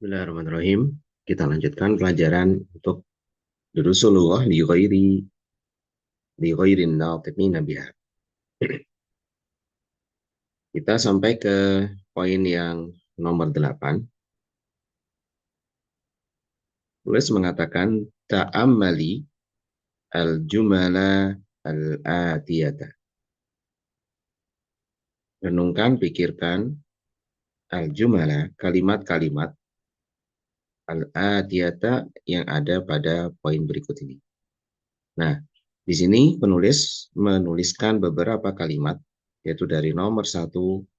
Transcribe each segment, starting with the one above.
Bismillahirrahmanirrahim. Kita lanjutkan pelajaran untuk durusulullah li ghairin natiqina biha. Kita sampai ke poin yang nomor 8. Tulis mengatakan ta'ammali al-jumala al-atiyata. Renungkan, pikirkan al-jumala, kalimat-kalimat al-atiyata yang ada pada poin berikut ini. Nah, di sini penulis menuliskan beberapa kalimat, yaitu dari nomor 1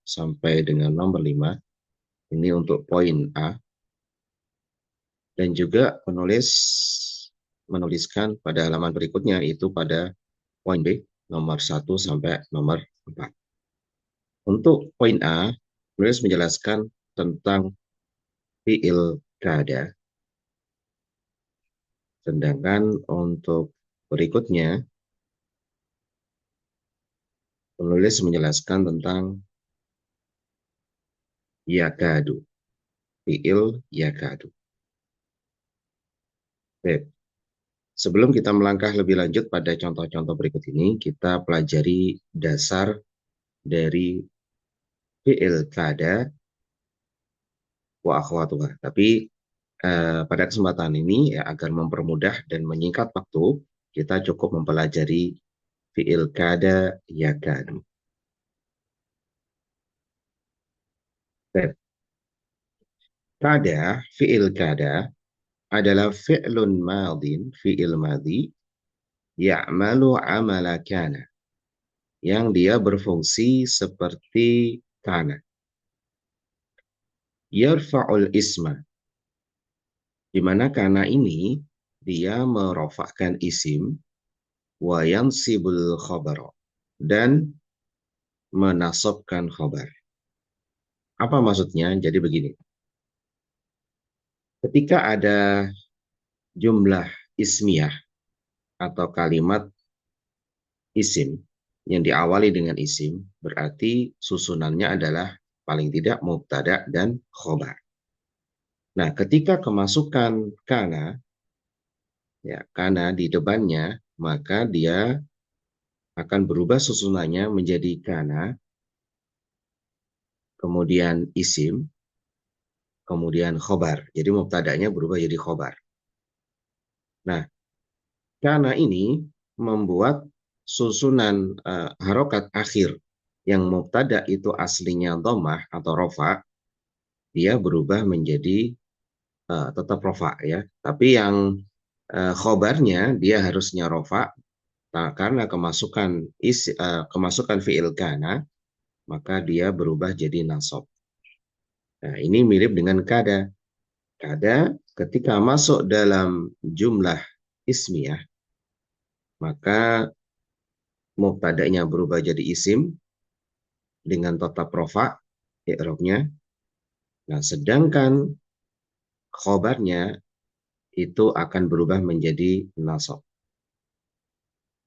sampai dengan nomor 5. Ini untuk poin A. Dan juga penulis menuliskan pada halaman berikutnya, itu pada poin B, nomor 1 sampai nomor 4. Untuk poin A, penulis menjelaskan tentang fi'il kada. Sedangkan untuk berikutnya, penulis menjelaskan tentang yakadu, fi'il yakadu. Baik. Sebelum kita melangkah lebih lanjut pada contoh-contoh berikut ini, kita pelajari dasar dari fi'il kada wa akhwatuha. Tapi pada kesempatan ini, ya, agar mempermudah dan menyingkat waktu, kita cukup mempelajari fi'il kada yakadu. Baik. Kada, fi'il kada adalah fi'lun madin, fi'il madhi, ya'malu amala kana, yang dia berfungsi seperti kana. Yarfa'ul isma, di mana kana ini dia merofakkan isim, wa yansibul khabar, dan menasabkan khabar. Apa maksudnya? Jadi begini. Ketika ada jumlah ismiyah atau kalimat isim yang diawali dengan isim, berarti susunannya adalah paling tidak mubtada dan khobar. Nah, ketika kemasukan kana, ya, kana di depannya, maka dia akan berubah susunannya menjadi kana, kemudian isim, kemudian khobar. Jadi mubtadanya berubah jadi khobar. Nah, kana ini membuat susunan harokat akhir yang mubtada itu aslinya dhammah atau rofa, dia berubah menjadi tetap rofa, ya. Tapi yang khobarnya dia harusnya rofa. Nah, karena kemasukan fi'il kana, maka dia berubah jadi nasab. Nah, ini mirip dengan kada. Kada ketika masuk dalam jumlah ismiyah, maka mubtada'nya berubah jadi isim dengan tetap rofa i'rabnya. Nah, sedangkan khobarnya itu akan berubah menjadi nasab.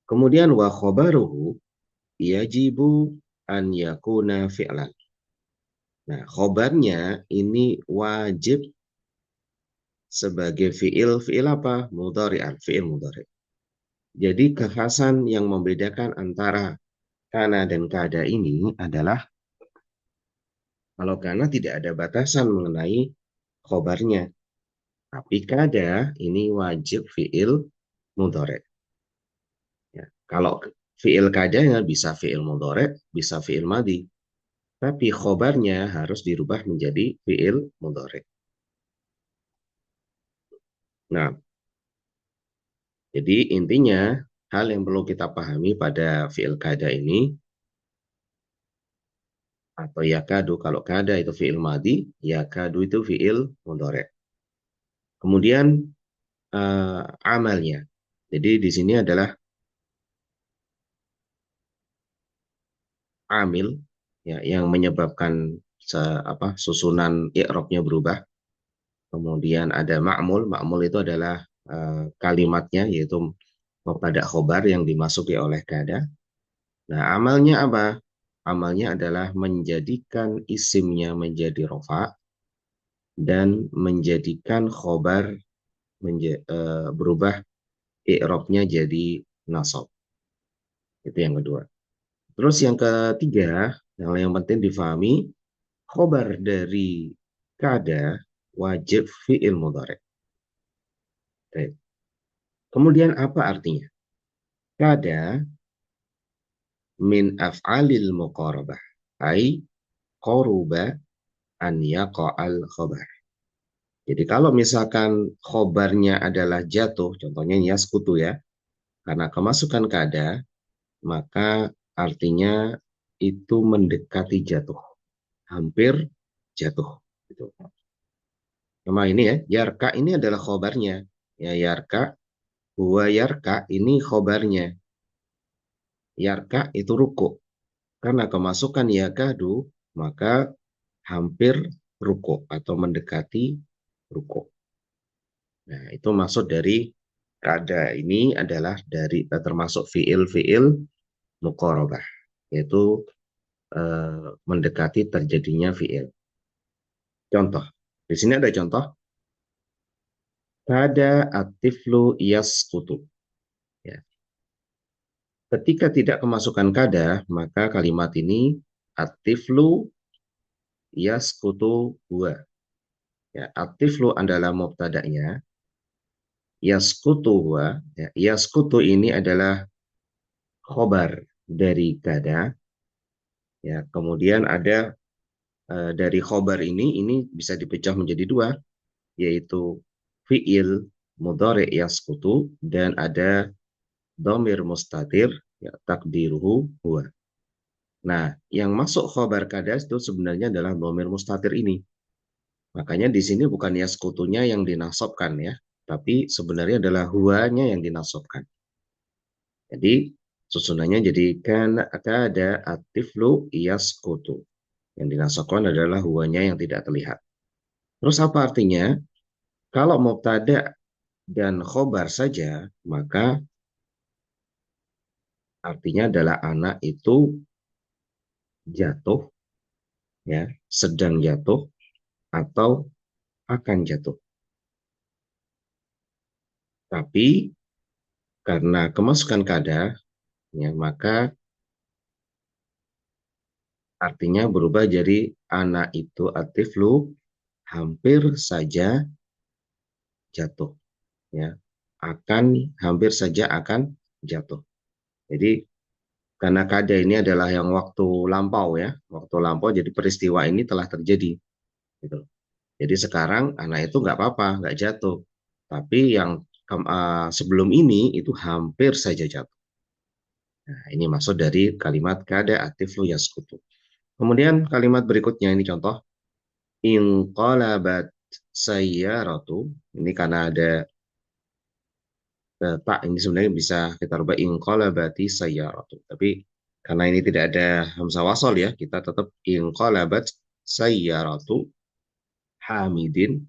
Kemudian wa khobaruhu yajibu an yakuna fi'lan. Nah, khobarnya ini wajib sebagai fi'il. Fi'il apa? Mudhari'an, fi'il mudhari'. Jadi kekhasan yang membedakan antara kana dan kada ini adalah kalau kana tidak ada batasan mengenai khobarnya. Tapi kada ini wajib fi'il mudhari'. Ya. Kalau fi'il kadanya bisa fi'il mudhari', bisa fi'il madhi. Tapi khobarnya harus dirubah menjadi fi'il mudhari'. Nah, jadi intinya hal yang perlu kita pahami pada fi'il kada ini, atau yakadu, kalau kada itu fi'il madhi, yakadu itu fi'il mudhari'. Kemudian amalnya. Jadi di sini adalah amil, ya, yang menyebabkan susunan i'rabnya berubah. Kemudian ada ma'mul. Ma'mul itu adalah kalimatnya, yaitu mubtada khobar yang dimasuki oleh kada. Nah, amalnya apa? Amalnya adalah menjadikan isimnya menjadi rofa, dan menjadikan khobar berubah i'rabnya jadi nasab. Itu yang kedua. Terus yang ketiga, yang penting difahami, khobar dari kada wajib fi'il mudhari'. Kemudian apa artinya? Kada min af'alil muqarabah. Ai qaruba an yaqa'al khobar. Jadi kalau misalkan khobarnya adalah jatuh, contohnya yaskutu ya, karena kemasukan kada, maka artinya itu mendekati jatuh, hampir jatuh. Gitu. Sama ini ya, yarka ini adalah khobarnya. Ya yarka, huwa yarka ini khobarnya. Yarka itu ruku. Karena kemasukan yakadu, maka hampir ruku atau mendekati ruku. Nah, itu maksud dari kada ini adalah dari termasuk fiil-fiil muqarabah, yaitu mendekati terjadinya fiil. Contoh, di sini ada contoh, kada atiflu yaskutu. Ya. Ketika tidak kemasukan kada, maka kalimat ini atiflu yaskutu huwa. Ya, atiflu adalah mubtada'nya, yaskutu huwa. Ya, yaskutu ini adalah khobar dari kada. Ya, kemudian ada dari khobar ini bisa dipecah menjadi dua, yaitu fi'il mudhari' yaskutu dan ada dhamir mustatir ya takdiruhu huwa. Nah, yang masuk khobar kada itu sebenarnya adalah dhamir mustatir ini. Makanya di sini bukan yaskutunya yang dinasabkan ya, tapi sebenarnya adalah huwanya yang dinasabkan. Jadi susunannya jadi kada atiflu yaskutu. Yang dinasabkan adalah huwanya yang tidak terlihat. Terus apa artinya? Kalau mubtada dan khobar saja, maka artinya adalah anak itu jatuh, ya, sedang jatuh, atau akan jatuh. Tapi karena kemasukan kada, ya, maka artinya berubah jadi anak itu atiflu hampir saja jatuh, ya, hampir saja akan jatuh. Jadi karena kada ini adalah yang waktu lampau ya, waktu lampau, jadi peristiwa ini telah terjadi, gitu. Jadi sekarang anak itu nggak apa-apa, nggak jatuh. Tapi yang sebelum ini itu hampir saja jatuh. Nah, ini maksud dari kalimat kada atiflu yaskutu. Kemudian kalimat berikutnya ini contoh. Inqalabat sayyaratu. Ini karena ada tak, ini sebenarnya bisa kita rubah inqalabati sayyaratu. Tapi karena ini tidak ada hamzah wasal ya, kita tetap inqalabat sayyaratu hamidin.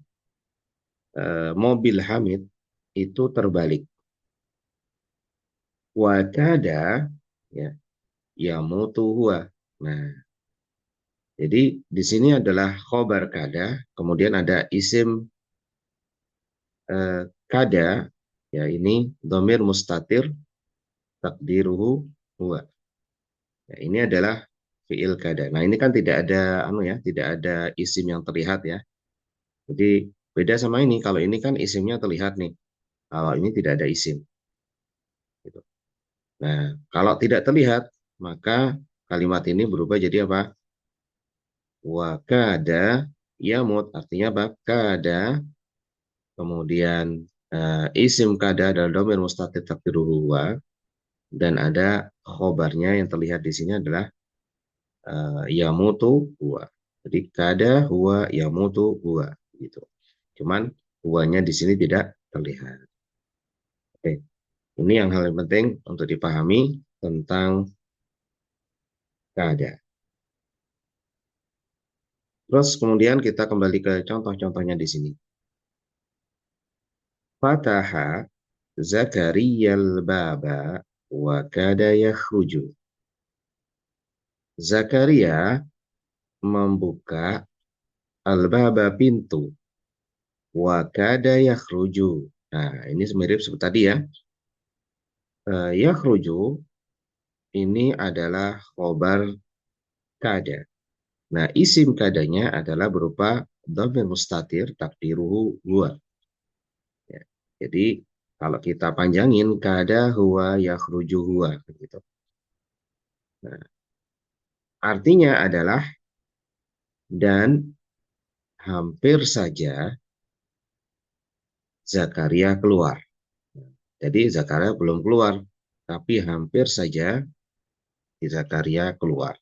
Mobil Hamid itu terbalik. Wakada ya yamutu huwa. Nah, jadi di sini adalah khobar kada, kemudian ada isim kada, ya ini domir mustatir takdiruhu huwa. Ya, ini adalah fiil kada. Nah, ini kan tidak ada tidak ada isim yang terlihat ya. Jadi beda sama ini. Kalau ini kan isimnya terlihat nih. Kalau ini tidak ada isim. Gitu. Nah, kalau tidak terlihat, maka kalimat ini berubah jadi apa? Wa kada yamut, artinya apa? Kada, kemudian isim kada adalah domir mustatir takdiruhu wa, dan ada khobarnya yang terlihat di sini adalah yamutu huwa. Jadi kada huwa yamutu huwa gitu. Cuman huwanya di sini tidak terlihat. Oke. Ini yang hal yang penting untuk dipahami tentang kada. Terus kemudian kita kembali ke contoh-contohnya di sini. Fataha Zakariyal baba wa kada yakhruju. Zakaria membuka al-baba pintu. Wa kada yakhruju. Nah, ini mirip seperti tadi ya. Yakhruju ini adalah khobar kada. Nah, isim kadanya adalah berupa dhamir mustatir takdiruhu huwa. Ya. Jadi, kalau kita panjangin, kada huwa yakhruju huwa. Gitu. Nah, artinya adalah dan hampir saja Zakaria keluar. Jadi Zakaria belum keluar, tapi hampir saja Zakaria keluar.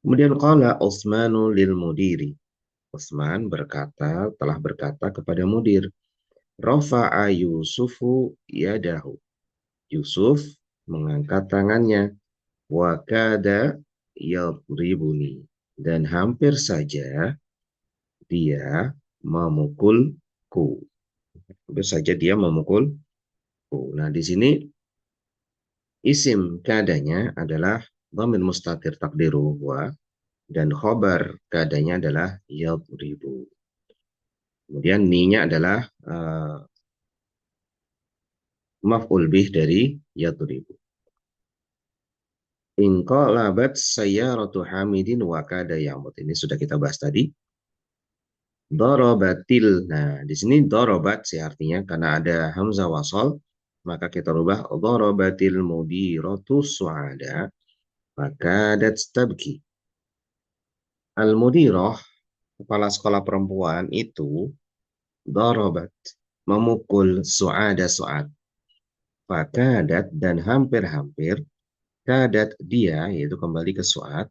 Kemudian qala Utsmanu lil mudiri. Utsman telah berkata kepada mudir, Rafa'a Yusufu yadahu. Yusuf mengangkat tangannya. Wa kada yadribuni. Dan hampir saja dia memukulku. Hampir saja dia memukulku. Nah, di sini isim kadanya adalah dhamir mustatir takdiru wa, dan khobar kadanya adalah yadribu. Kemudian ni-nya adalah maf'ul bih dari yadribu. Inqalabat sayyaratu Hamidin wa kada yamut. Ini sudah kita bahas tadi. Dorobatil. Nah, di sini dorobat sih artinya karena ada hamzah wasol, maka kita rubah dorobatil mudiratu su'ada maka tabki. Al-mudirah, kepala sekolah perempuan itu dorobat, memukul su'ada su'ad. Fakadat dan hampir-hampir kadat dia, yaitu kembali ke su'ad,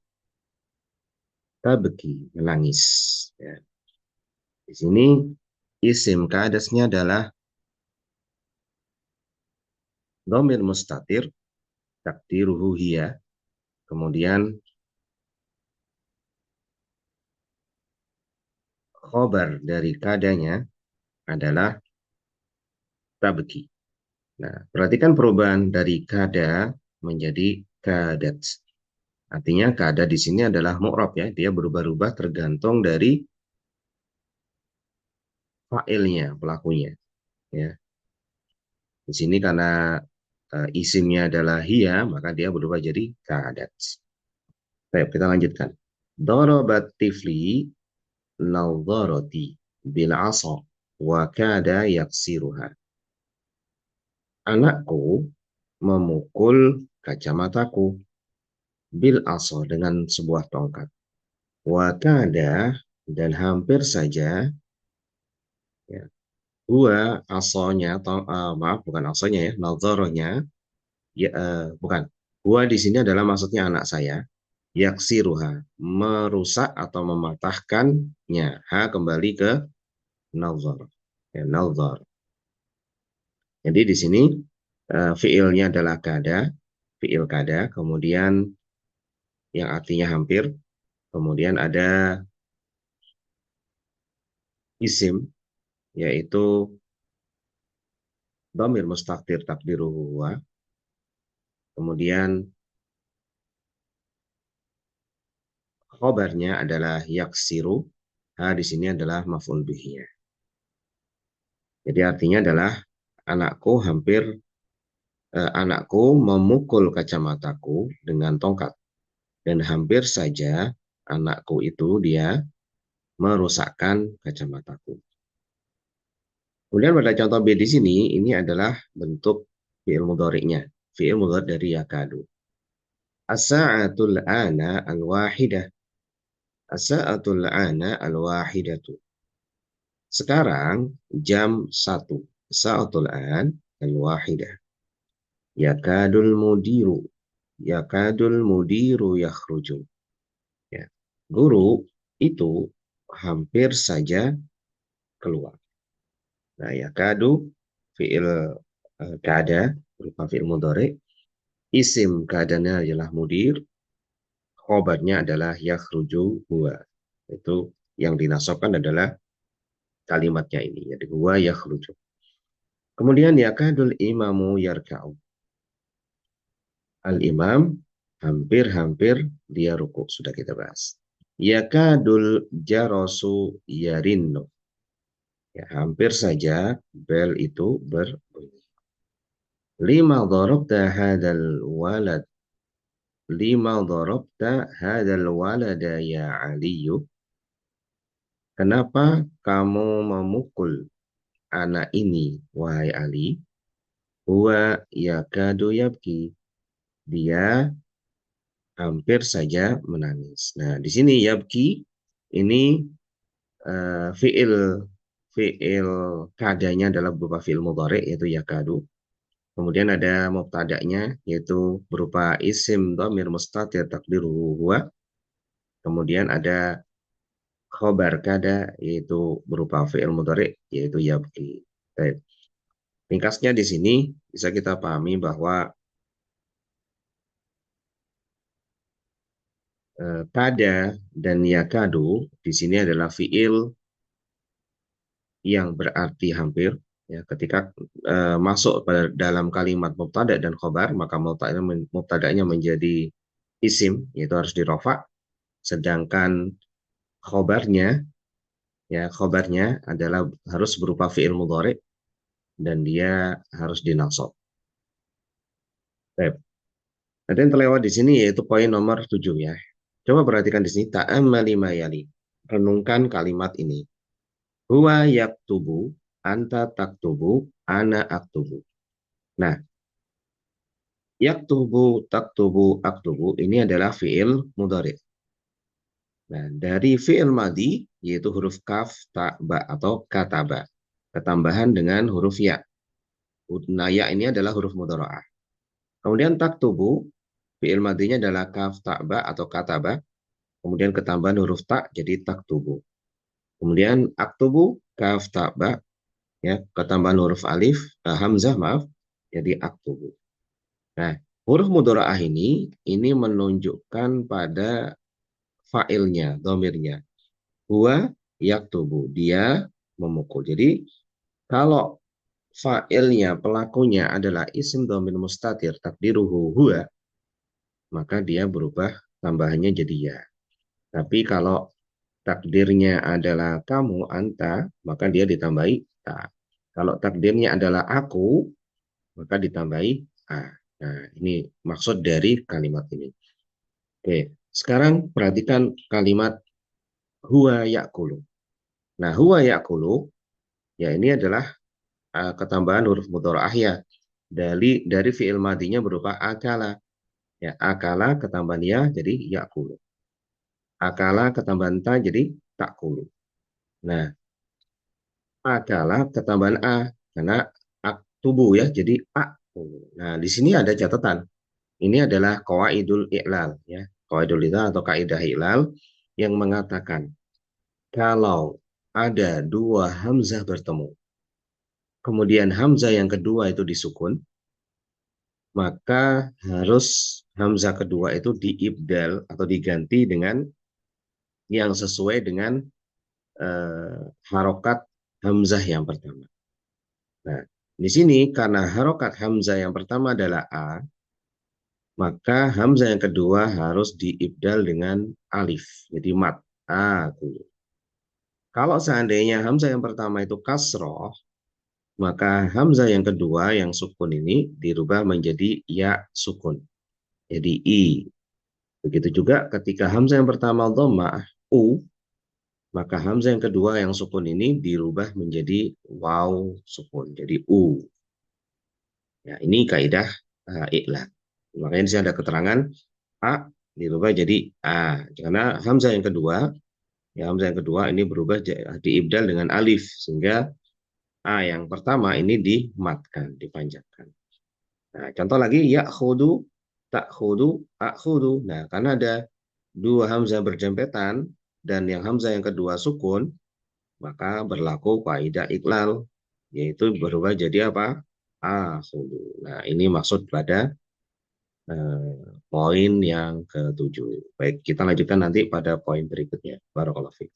tabki, menangis. Ya. Di sini isim kadasnya adalah dhamir mustatir, takdiruhu hiya. Kemudian khobar dari kadanya adalah tabki. Nah, perhatikan perubahan dari kada menjadi kadat. Artinya kada di sini adalah mu'rab ya, dia berubah-ubah tergantung dari fa'ilnya, pelakunya. Ya, di sini karena isimnya adalah hiya, maka dia berubah jadi kadat. Baik, kita lanjutkan. Darabat tifli nadharati bil asa wa kada yaksiruha. Anakku memukul kacamataku bil asa dengan sebuah tongkat. Wa kada dan hampir saja ya, gua asonya maaf bukan asonya ya, nadharanya ya bukan. Gua di sini adalah maksudnya anak saya. Yaksiruha, merusak atau mematahkannya. Ha kembali ke nazar. Ya, nazar. Jadi di sini fiilnya adalah kada, fiil kada, kemudian yang artinya hampir, kemudian ada isim, yaitu dhamir mustaqdir takdiruhu huwa, kemudian khobarnya adalah yaksiru, ha di sini adalah maf'ul bihnya. Jadi artinya adalah anakku memukul kacamataku dengan tongkat. Dan hampir saja anakku itu dia merusakkan kacamataku. Kemudian pada contoh B di sini, ini adalah bentuk fi'il mudhari'nya. Fi'il mudhari' dari yakadu. As-sa'atul ana al-wahidah. As-sa'atul ana al-wahidatu. Sekarang jam 1. Sa'atul an al-wahidah. Yakadul mudiru. Yakadul mudiru yakhruju. Ya. Guru itu hampir saja keluar. Nah, yakadu fi'il kada berupa fi'il mudhari. Isim kadanya adalah mudir. Khobarnya adalah yakhruju huwa. Itu yang dinasabkan adalah kalimatnya ini. Jadi huwa yakhruju. Kemudian yakadul imamu yarka'u. Al-imam hampir-hampir dia ruku. Sudah kita bahas. Yakadul jarosu yarinnu. Ya, hampir saja bel itu berbunyi. Lima darabta hadal walad. Lima darabta hadal walada ya Aliyu. Kenapa kamu memukul anak ini, wahai Ali? Huwa yakadu yabki. Dia hampir saja menangis. Nah, di sini yabki ini fiil fiil kadanya adalah berupa fiil mudhari yaitu yakadu. Kemudian ada mubtada'nya yaitu berupa isim dhamir mustatir takdiruhu huwa. Kemudian ada khobar kada yaitu berupa fiil mudhari yaitu yabki. Baik. Ringkasnya di sini bisa kita pahami bahwa kada dan yakadu di sini adalah fiil yang berarti hampir. Ya, ketika masuk pada dalam kalimat mubtada dan khobar, maka mubtadanya menjadi isim, yaitu harus dirofa. Sedangkan khobarnya, ya khobarnya adalah harus berupa fiil mudhari dan dia harus dinasab. Baik. Ada yang terlewat di sini yaitu poin nomor 7 ya. Coba perhatikan di sini ta'ammali ma yali. Renungkan kalimat ini. Huwa yaktubu, anta taktubu, ana aktubu. Nah, yaktubu, taktubu, aktubu ini adalah fiil mudhari. Nah, dari fiil madi yaitu huruf kaf, ta, ba atau kataba. Ketambahan dengan huruf ya. Nah, ya ini adalah huruf mudhara'ah. Kemudian taktubu, fiil madinya adalah kaf, ta, ba atau kataba. Kemudian ketambahan huruf ta jadi taktubu. Kemudian aktubu, kaf, ta, ba, ya, ketambahan huruf alif, hamzah maaf, jadi aktubu. Nah, huruf mudhara'ah ini menunjukkan pada fa'ilnya, domirnya. Huwa yaktubu, dia memukul. Jadi, kalau fa'ilnya, pelakunya adalah isim dhamir mustatir, takdiruhu huwa, maka dia berubah tambahannya jadi ya. Tapi kalau takdirnya adalah kamu, anta, maka dia ditambahi ta. Kalau takdirnya adalah aku, maka ditambahi a. Nah, ini maksud dari kalimat ini. Oke, sekarang perhatikan kalimat huwa yakulu. Nah, huwa yakulu, ya ini adalah ketambahan huruf mudhara'ah ya. Dari fi'il madinya berupa akala. Ya, akala ketambahan ya jadi yakulu. Akala ketambahan ta jadi takulu. Nah, akala ketambahan a karena aktubu ya jadi akulu. Nah, di sini ada catatan. Ini adalah qawaidul i'lal ya. Qawaidul i'lal atau kaidah i'lal yang mengatakan kalau ada dua hamzah bertemu, kemudian hamzah yang kedua itu disukun, maka harus hamzah kedua itu diibdal atau diganti dengan yang sesuai dengan harokat hamzah yang pertama. Nah, di sini karena harokat hamzah yang pertama adalah a, maka hamzah yang kedua harus diibdal dengan alif, jadi mat. A. Kalau seandainya hamzah yang pertama itu kasroh, maka hamzah yang kedua yang sukun ini dirubah menjadi ya sukun, jadi i. Begitu juga ketika hamzah yang pertama dhammah u, maka hamzah yang kedua yang sukun ini dirubah menjadi waw sukun, jadi u. Ya, ini kaidah i'lal. Makanya di sini ada keterangan a dirubah jadi a. Karena hamzah yang kedua, ya hamzah yang kedua ini berubah diibdal dengan alif sehingga a yang pertama ini dimatkan, dipanjangkan. Nah, contoh lagi ya khudu, tak khudu, akhudu. Nah, karena ada dua hamzah berjempetan dan yang hamzah yang kedua sukun, maka berlaku kaidah iklal, yaitu berubah jadi apa? Akhudu. Nah, ini maksud pada poin yang ketujuh. Baik, kita lanjutkan nanti pada poin berikutnya. Barakallahu fiik.